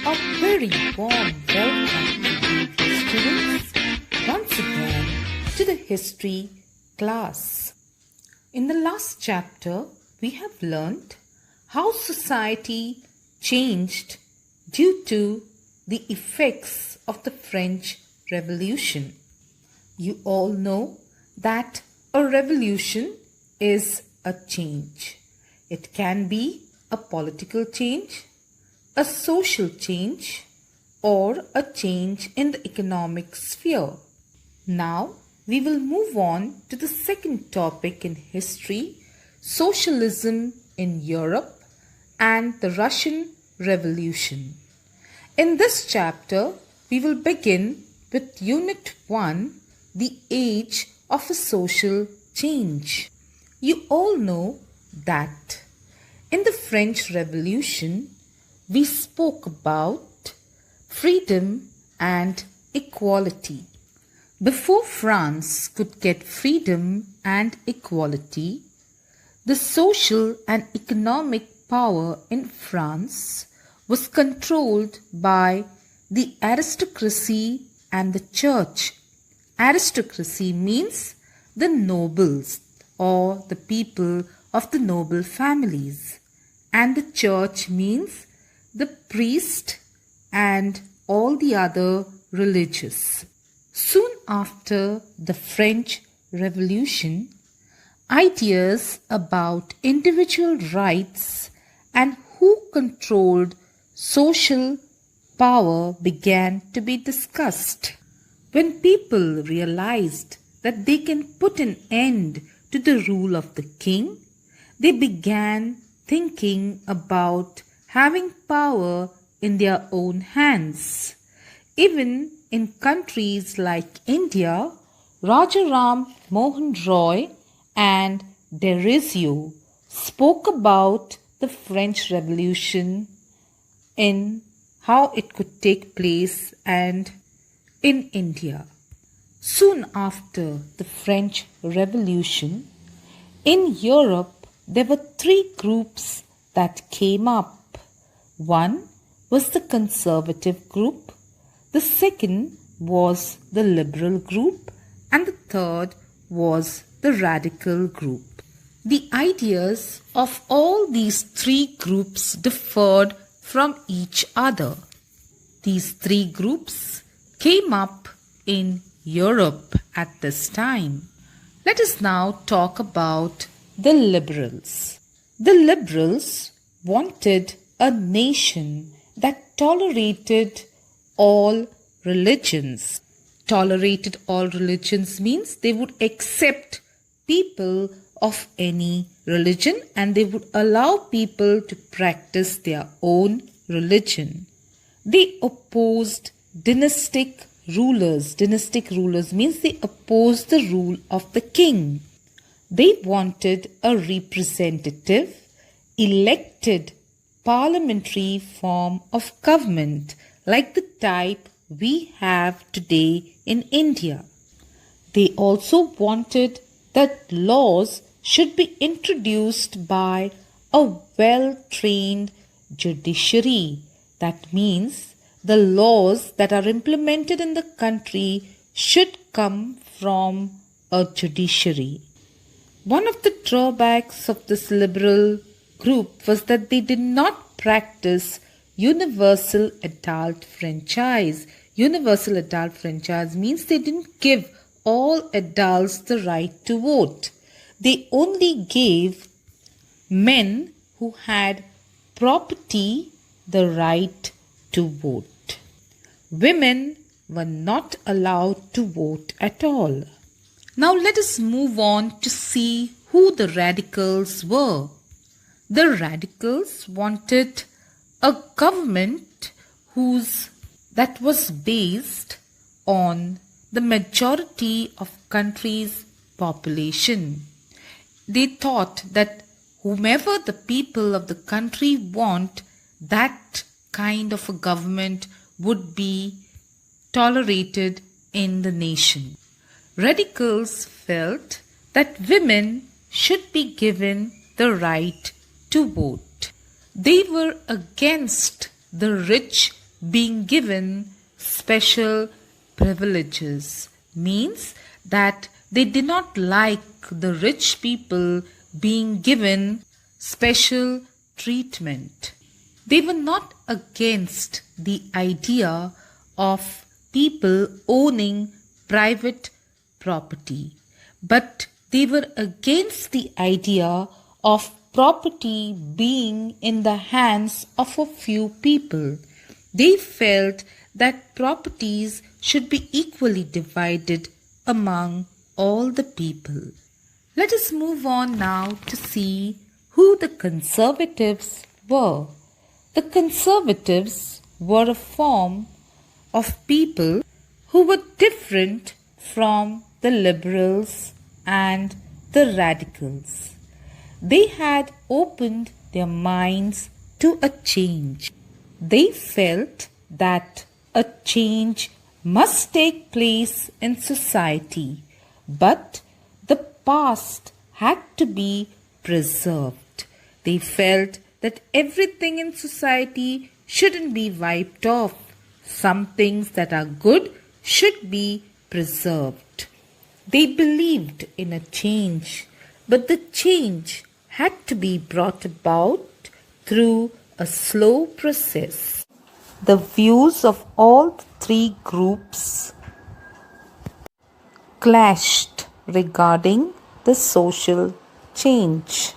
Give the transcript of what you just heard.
A very warm welcome to you students once again to the history class. In the last chapter, we have learnt how society changed due to the effects of the French Revolution. You all know that a revolution is a change. It can be a political change, a social change, or a change in the economic sphere. Now, we will move on to the second topic in history, socialism in Europe and the Russian Revolution. In this chapter, we will begin with Unit 1, the age of a social change. You all know that in the French Revolution, we spoke about freedom and equality. Before France could get freedom and equality, the social and economic power in France was controlled by the aristocracy and the church. Aristocracy means the nobles or the people of the noble families, and the church means the priest and all the other religious. Soon after the French Revolution, ideas about individual rights and who controlled social power began to be discussed. When people realized that they can put an end to the rule of the king, they began thinking about having power in their own hands. Even in countries like India, Rajaram Mohan Roy and Derizio spoke about the French Revolution in how it could take place and in India. Soon after the French Revolution, in Europe there were three groups that came up. One was the conservative group, the second was the liberal group, and the third was the radical group. The ideas of all these three groups differed from each other. These three groups came up in Europe at this time. Let us now talk about the liberals. The liberals wanted a nation that tolerated all religions. Tolerated all religions means they would accept people of any religion and they would allow people to practice their own religion. They opposed dynastic rulers. Dynastic rulers means they opposed the rule of the king. They wanted a representative, elected parliamentary form of government like the type we have today in India. They also wanted that laws should be introduced by a well-trained judiciary. That means the laws that are implemented in the country should come from a judiciary. One of the drawbacks of this liberal group was that they did not practice universal adult franchise. Universal adult franchise means they didn't give all adults the right to vote. They only gave men who had property the right to vote. Women were not allowed to vote at all. Now let us move on to see who the radicals were. The radicals wanted a government that was based on the majority of country's population. They thought that whomever the people of the country want, that kind of a government would be tolerated in the nation. Radicals felt that women should be given the right to vote. They were against the rich being given special privileges. Means that they did not like the rich people being given special treatment. They were not against the idea of people owning private property, but they were against the idea of property being in the hands of a few people. They felt that properties should be equally divided among all the people. Let us move on now to see who the conservatives were. The conservatives were a form of people who were different from the liberals and the radicals. They had opened their minds to a change. They felt that a change must take place in society, but the past had to be preserved. They felt that everything in society shouldn't be wiped off. Some things that are good should be preserved. They believed in a change, but the change had to be brought about through a slow process. The views of all three groups clashed regarding the social change.